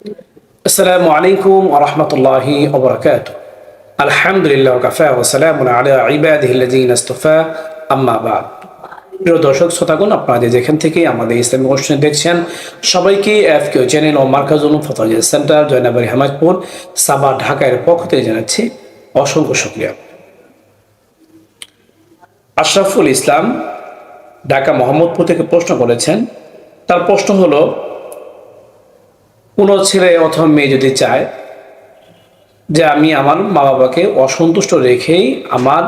আসসালামু আলাইকুম ওয়া রাহমাতুল্লাহি ওয়া বারাকাতুহু। আলহামদুলিল্লাহ ওয়া কাফা ওয়া সালামুন আলা ইবাদিহিল্লাযীনা ইসতাফা, আম্মা বা'দ। প্রিয় দর্শক শ্রোতাগণ, আপনারা যেখান থেকে আমাদের ইসলামিক অনুষ্ঠান দেখছেন, সবাইকে এফকিউ চ্যানেল ও মার্কাজুল ফতোয়া সেন্টার জয়নাবাড়ি হেমায়তপুর সাভার ঢাকার পক্ষ থেকে জানাচ্ছি অসংখ্য শুকরিয়া। আশরাফুল ইসলাম ঢাকা মোহাম্মদপুর থেকে প্রশ্ন করেছেন। তার প্রশ্ন হলো, কোনো ছেলে অথবা মেয়ে যদি চায় যে আমি আমার মা বাবাকে অসন্তুষ্ট রেখেই আমার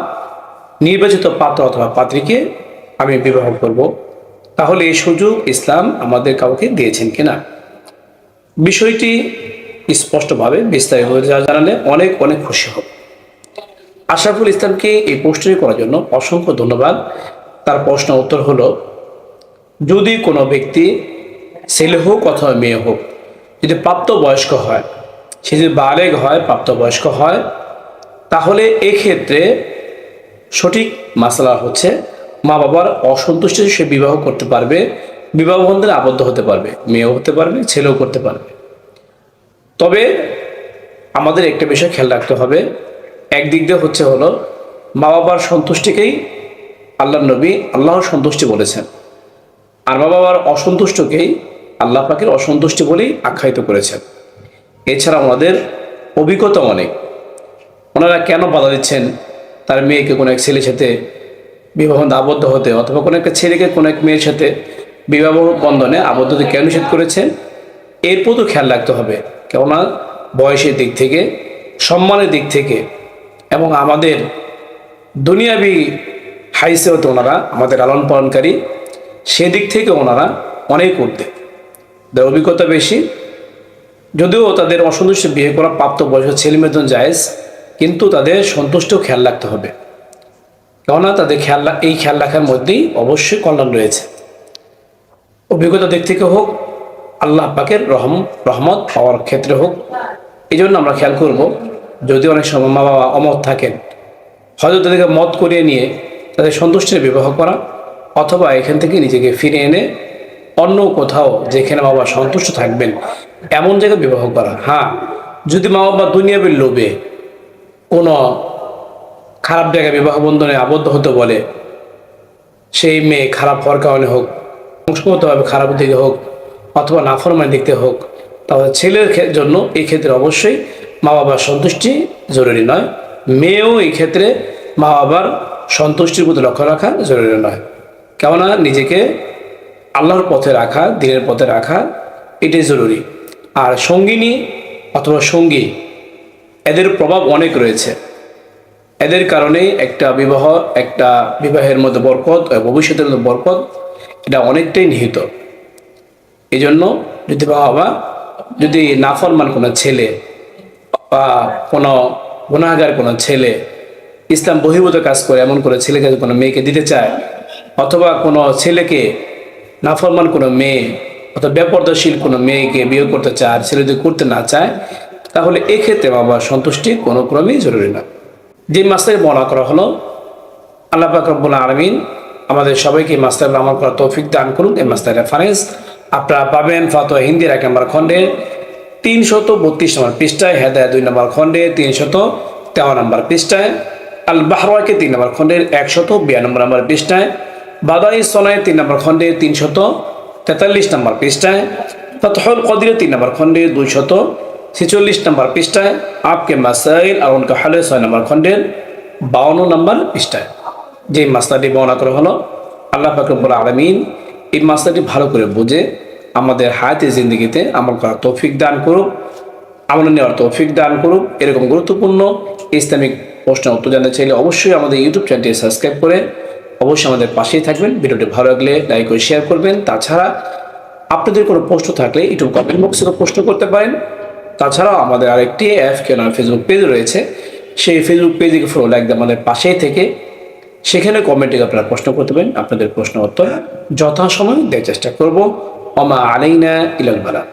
নির্বাচিত পাত্র অথবা পাত্রীকে আমি বিবাহ করব, তাহলে এই সুযোগ ইসলাম আমাদের কাউকে দিয়েছেন কিনা? বিষয়টি স্পষ্টভাবে বিস্তারিত জানালে অনেক অনেক খুশি হব। আশরাফুল ইসলামকে এই প্রশ্নটি করার জন্য অসংখ্য ধন্যবাদ। তার প্রশ্ন উত্তর হলো, যদি কোনো ব্যক্তি ছেলে হোক অথবা মেয়ে হোক যদি প্রাপ্তবয়স্ক হয়, সে যদি বালেগ হয়, প্রাপ্তবয়স্ক হয়, তাহলে এক্ষেত্রে সঠিক মাসলা হচ্ছে মা বাবার অসন্তুষ্টি সে বিবাহ করতে পারবে, বিবাহ বন্ধনে আবদ্ধ হতে পারবে, মেয়েও হতে পারবে, ছেলেও করতে পারবে। তবে আমাদের একটা বিষয় খেয়াল রাখতে হবে। একদিক দিয়ে হলো মা বাবার সন্তুষ্টিকেই আল্লাহ নবী আল্লাহর সন্তুষ্টি বলেছেন, আর মা বাবার অসন্তুষ্টকেই আল্লাহ পাকের অসন্তুষ্টি বলেই আখ্যায়িত করেছেন। এছাড়া ওনাদের অভিজ্ঞতা অনেক। ওনারা কেন বাধা দিচ্ছেন তার মেয়েকে কোনো এক ছেলের সাথে বিবাহ বন্ধনে আবদ্ধ হতে, অথবা কোনো একটা ছেলেকে কোনো এক মেয়ের সাথে বিবাহ বন্ধনে আবদ্ধ হতে কেন নিষেধ করেছেন, এরপর তো খেয়াল রাখতে হবে। কেননা বয়সের দিক থেকে, সম্মানের দিক থেকে এবং আমাদের দুনিয়াবি হাইসেও ওনারা আমাদের লালন পালনকারী, সেদিক থেকে ওনারা অনেক ঊর্ধ্বে, তাদের অভিজ্ঞতা বেশি। যদিও তাদের অসন্তুষ্ট বিয়ে করা প্রাপ্ত বয়সের ছেলে মেয়ের জন্য জায়েজ, কিন্তু তাদের সন্তুষ্টও খেয়াল রাখতে হবে। কেননা তাদের এই খেয়াল রাখার মধ্যেই অবশ্যই কল্যাণ রয়েছে। অভিজ্ঞতা দিক থেকে হোক, আল্লাহ পাকের রহমত পাওয়ার ক্ষেত্রে হোক। এই জন্য আমরা খেয়াল করব, যদি অনেক সময় মা বাবা অমত থাকেন, হয়তো তাদেরকে মত করিয়ে নিয়ে তাদের সন্তুষ্টির বিবাহ করা, অথবা এখান থেকে নিজেকে ফিরে এনে অন্য কোথাও যেখানে মা বাবা সন্তুষ্ট থাকবেন এমন জায়গায় বিবাহ করা। হ্যাঁ, যদি মা বাবা দুনিয়াবীর লোভে কোনো খারাপ জায়গায় বিবাহ বন্ধনে আবদ্ধ হতে বলে, সেই মেয়ে খারাপ হওয়ার কারণে হোক, বংশগতভাবে খারাপ দিকে হোক, অথবা নাফরমানি দিকতে হোক, তাহলে ছেলের জন্য এই ক্ষেত্রে অবশ্যই মা বাবার সন্তুষ্টি জরুরি নয়। মেয়েও এই ক্ষেত্রে মা বাবার সন্তুষ্টির প্রতি লক্ষ্য রাখা জরুরি নয়। কেননা নিজেকে আল্লাহর পথে রাখা, দিনের পথে রাখা, এটাই জরুরি। আর সঙ্গিনী অথবা সঙ্গী, এদের প্রভাব অনেক রয়েছে। এদের কারণেই একটা বিবাহের মধ্যে বরকত, ভবিষ্যতের মধ্যে বরকত, এটা অনেকটাই নিহিত। এই জন্য যদি বাবা যদি নাফরমান কোনো ছেলে বা কোনো গুনাহগার কোনো ছেলে ইসলাম বহির্ভূত কাজ করে এমন করে ছেলেকে কোনো মেয়েকে দিতে চায়, অথবা কোনো ছেলেকে নাফরমান কোনো মেয়ে অথবা বেপরদাশীল কোনো মেয়েকে বিয়ে করতে চায় আর ছেলে যদি করতে না চায়, তাহলে এক্ষেত্রে বাবার সন্তুষ্টি কোনো ক্রমেই জরুরি না। যে মাসলায় বর্ণনা করা হলো, আল্লাহ পাক রব্বুল আলামিন আমাদের সবাইকে মাসলায় আমল করার তৌফিক দান করুন। এই মাসলার রেফারেন্স আপনারা পাবেন ফতোয়া হিন্দির 1 নম্বর খণ্ডের 332 নম্বর পৃষ্ঠায়, হেদায়া 2 নম্বর খণ্ডের 313 নম্বর পৃষ্ঠায়, আল বাহরাকে 3 নম্বর খণ্ডের 192 নম্বর পৃষ্ঠায়, বাদাই সনায় 3 নম্বর খণ্ডের 343 নম্বর পৃষ্ঠায়, ফাতহুল কদির 3 নম্বর খণ্ডের 246 নম্বর পৃষ্ঠায়, আপকে মাসাইল আর উনকা হালে 6 নম্বর খণ্ডের 52 নম্বর পৃষ্ঠায় যে মাসলাটি বর্ণনা করা হলো। আল্লাহ পাক রব্বুল আলামিন এই মাসলাটি ভালো করে বুঝে আমাদের হায়াতে জিন্দেগিতে আমল করার তৌফিক দান করুক, আমল নেওয়ার তৌফিক দান করুক। এরকম গুরুত্বপূর্ণ ইসলামিক প্রশ্ন উত্তর জানতে চাইলে অবশ্যই আমাদের ইউটিউব চ্যানেলটি সাবস্ক্রাইব করে অবশ্যই আমাদের পাশেই থাকবেন। ভিডিওটি ভালো লাগলে লাইক ও শেয়ার করবেন। তাছাড়া আপনাদের কোনো প্রশ্ন থাকলে ইউটিউব কমেন্ট বক্সে প্রশ্ন করতে পারেন। তাছাড়াও আমাদের আরেকটি ফেসবুক পেজ রয়েছে, সেই ফেসবুক পেজে ফলো লাইক দিয়ে আমাদের পাশেই থেকে সেখানে কমেন্টে আপনারা প্রশ্ন করতে পারেন। আপনাদের প্রশ্ন উত্তর যথাসময়ে দেওয়ার চেষ্টা করব। ওমা আলাইনা ইলাল বালাগ।